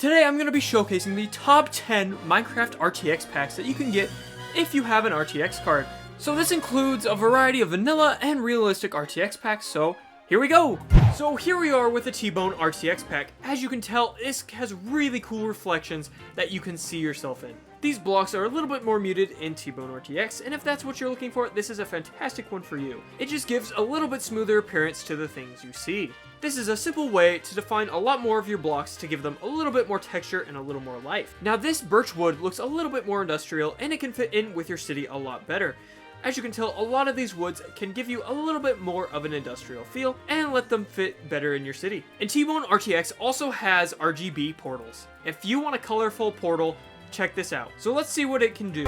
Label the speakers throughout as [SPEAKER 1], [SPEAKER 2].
[SPEAKER 1] Today I'm going to be showcasing the top 10 Minecraft RTX packs that you can get if you have an RTX card. So this includes a variety of vanilla and realistic RTX packs, so here we go! So here we are with the Tbone RTX pack. As you can tell, this has really cool reflections that you can see yourself in. These blocks are a little bit more muted in Tbone RTX, and if that's what you're looking for, this is a fantastic one for you. It just gives a little bit smoother appearance to the things you see. This is a simple way to define a lot more of your blocks to give them a little bit more texture and a little more life. Now this birch wood looks a little bit more industrial and it can fit in with your city a lot better. As you can tell, a lot of these woods can give you a little bit more of an industrial feel and let them fit better in your city. And Tbone RTX also has RGB portals. If you want a colorful portal, check this out. So let's see what it can do.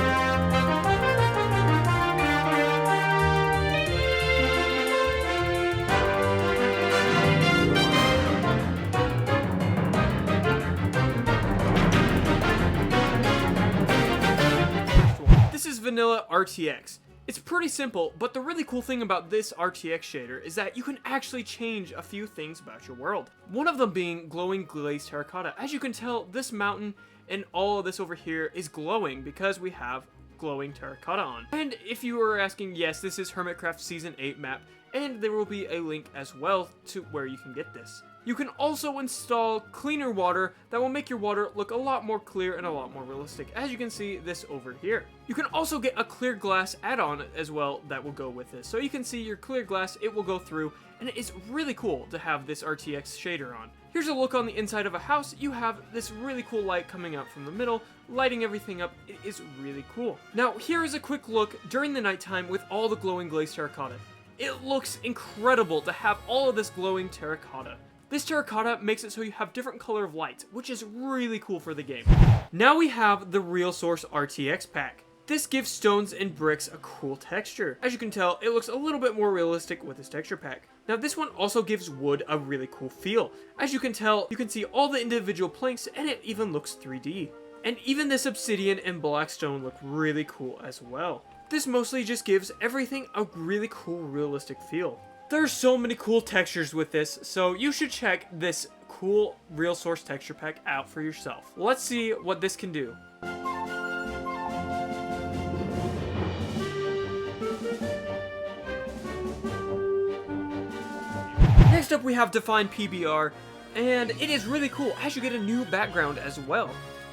[SPEAKER 1] This is vanilla RTX. It's pretty simple, but the really cool thing about this RTX shader is that you can actually change a few things about your world. One of them being glowing glazed terracotta. As you can tell, this mountain and all of this over here is glowing because we have glowing terracotta on. And if you were asking, yes, this is Hermitcraft Season 8 map, and there will be a link as well to where you can get this. You can also install cleaner water that will make your water look a lot more clear and a lot more realistic, as you can see this over here. You can also get a clear glass add-on as well that will go with this. So you can see your clear glass, it will go through, and it is really cool to have this RTX shader on. Here's a look on the inside of a house. You have this really cool light coming out from the middle, lighting everything up. It is really cool. Now here is a quick look during the nighttime with all the glowing glazed terracotta. It looks incredible to have all of this glowing terracotta. This terracotta makes it so you have different color of lights, which is really cool for the game. Now we have the RealSource RTX pack. This gives stones and bricks a cool texture. As you can tell, it looks a little bit more realistic with this texture pack. Now this one also gives wood a really cool feel. As you can tell, you can see all the individual planks and it even looks 3D. And even this obsidian and black stone look really cool as well. This mostly just gives everything a really cool realistic feel. There's so many cool textures with this, so you should check this cool RealSource texture pack out for yourself. Let's see what this can do. Next up we have Define PBR, and it is really cool as you get a new background as well.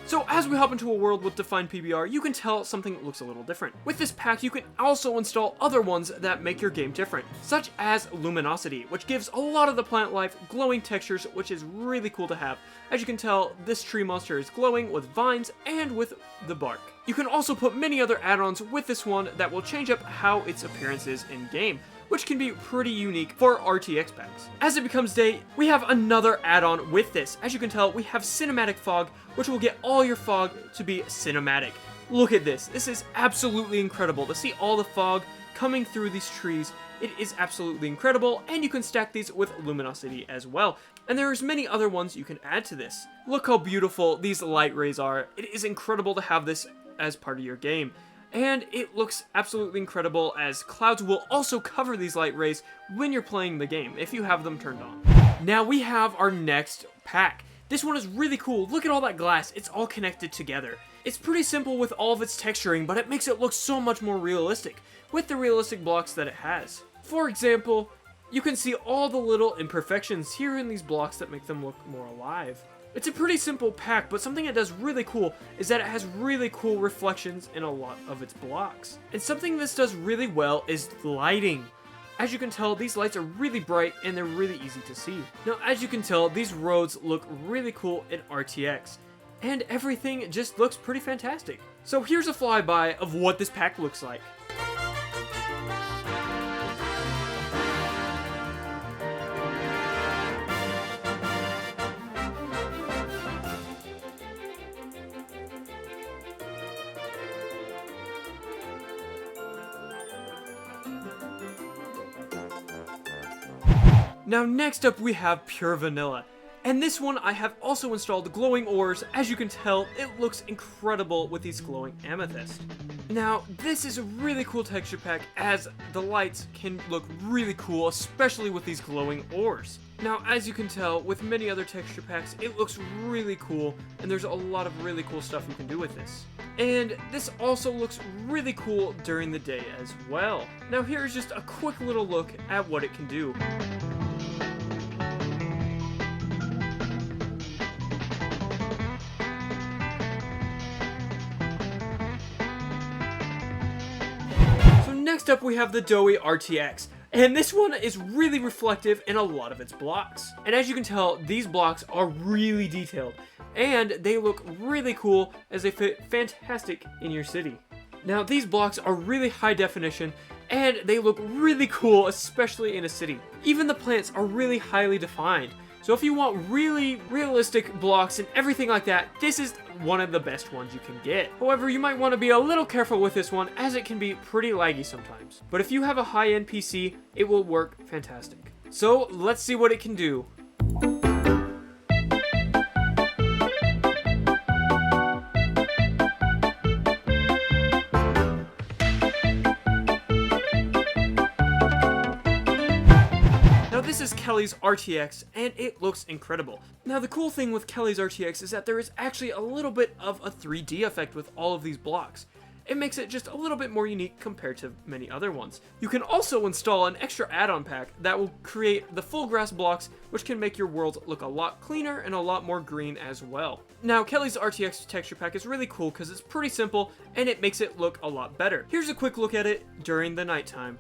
[SPEAKER 1] So as we hop into a world with Define PBR, you can tell something looks a little different. With this pack, you can also install other ones that make your game different, such as Luminosity, which gives a lot of the plant life glowing textures, which is really cool to have. As you can tell, this tree monster is glowing with vines and with the bark. You can also put many other add-ons with this one that will change up how its appearance is in-game, which can be pretty unique for RTX packs. As it becomes day, we have another add-on with this. As you can tell, we have Cinematic Fog, which will get all your fog to be cinematic. Look at this. This is absolutely incredible to see all the fog coming through these trees. It is absolutely incredible, and you can stack these with Luminosity as well. And there's many other ones you can add to this. Look how beautiful these light rays are. It is incredible to have this as part of your game. And it looks absolutely incredible as clouds will also cover these light rays when you're playing the game, if you have them turned on. Now we have our next pack. This one is really cool. Look at all that glass. It's all connected together. It's pretty simple with all of its texturing, but it makes it look so much more realistic with the realistic blocks that it has. For example, you can see all the little imperfections here in these blocks that make them look more alive. It's a pretty simple pack, but something it does really cool is that it has really cool reflections in a lot of its blocks. And something this does really well is lighting. As you can tell, these lights are really bright and they're really easy to see. Now, as you can tell, these roads look really cool in RTX, and everything just looks pretty fantastic. So here's a flyby of what this pack looks like. Now next up we have Pure Vanilla, and this one I have also installed glowing ores. As you can tell, it looks incredible with these glowing amethyst. Now, this is a really cool texture pack as the lights can look really cool, especially with these glowing ores. Now, as you can tell, with many other texture packs, it looks really cool, and there's a lot of really cool stuff you can do with this. And this also looks really cool during the day as well. Now, here's just a quick little look at what it can do. Next up we have the Doey RTX, and this one is really reflective in a lot of its blocks. And as you can tell, these blocks are really detailed, and they look really cool as they fit fantastic in your city. Now these blocks are really high definition, and they look really cool, especially in a city. Even the plants are really highly defined. So if you want really realistic blocks and everything like that, this is one of the best ones you can get. However, you might want to be a little careful with this one as it can be pretty laggy sometimes. But if you have a high-end PC, it will work fantastic. So let's see what it can do. This is Kelly's RTX, and it looks incredible. Now the cool thing with Kelly's RTX is that there is actually a little bit of a 3D effect with all of these blocks. It makes it just a little bit more unique compared to many other ones. You can also install an extra add-on pack that will create the full grass blocks, which can make your world look a lot cleaner and a lot more green as well. Now Kelly's RTX texture pack is really cool because it's pretty simple and it makes it look a lot better. Here's a quick look at it during the nighttime.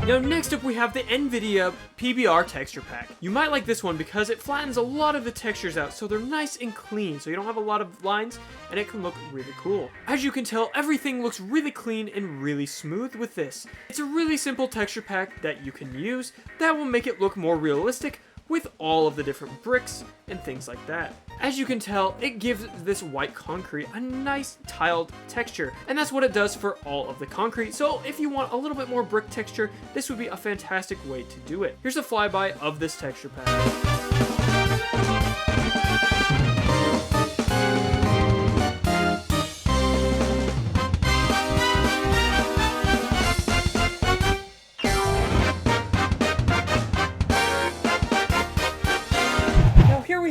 [SPEAKER 1] Now next up we have the Nvidia PBR texture pack. You might like this one because it flattens a lot of the textures out so they're nice and clean, so you don't have a lot of lines and it can look really cool. As you can tell, everything looks really clean and really smooth with this. It's a really simple texture pack that you can use that will make it look more realistic with all of the different bricks and things like that. As you can tell, it gives this white concrete a nice tiled texture, and that's what it does for all of the concrete. So if you want a little bit more brick texture, this would be a fantastic way to do it. Here's a flyby of this texture pack.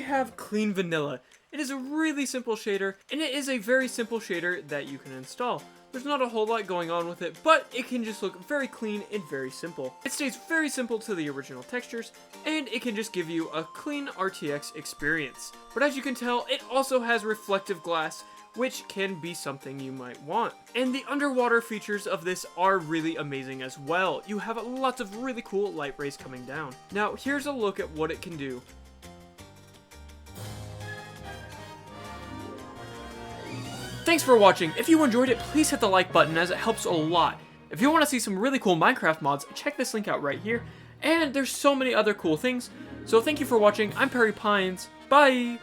[SPEAKER 1] Have Clean Vanilla. It is a really simple shader, and it is a very simple shader that you can install. There's not a whole lot going on with it, but it can just look very clean and very simple. It stays very simple to the original textures, and it can just give you a clean RTX experience. But as you can tell, it also has reflective glass, which can be something you might want. And the underwater features of this are really amazing as well. You have lots of really cool light rays coming down. Now, here's a look at what it can do. Thanks for watching. If you enjoyed it, please hit the like button as it helps a lot. If you want to see some really cool Minecraft mods, check this link out right here. And there's so many other cool things. So thank you for watching. I'm Perry Pines. Bye!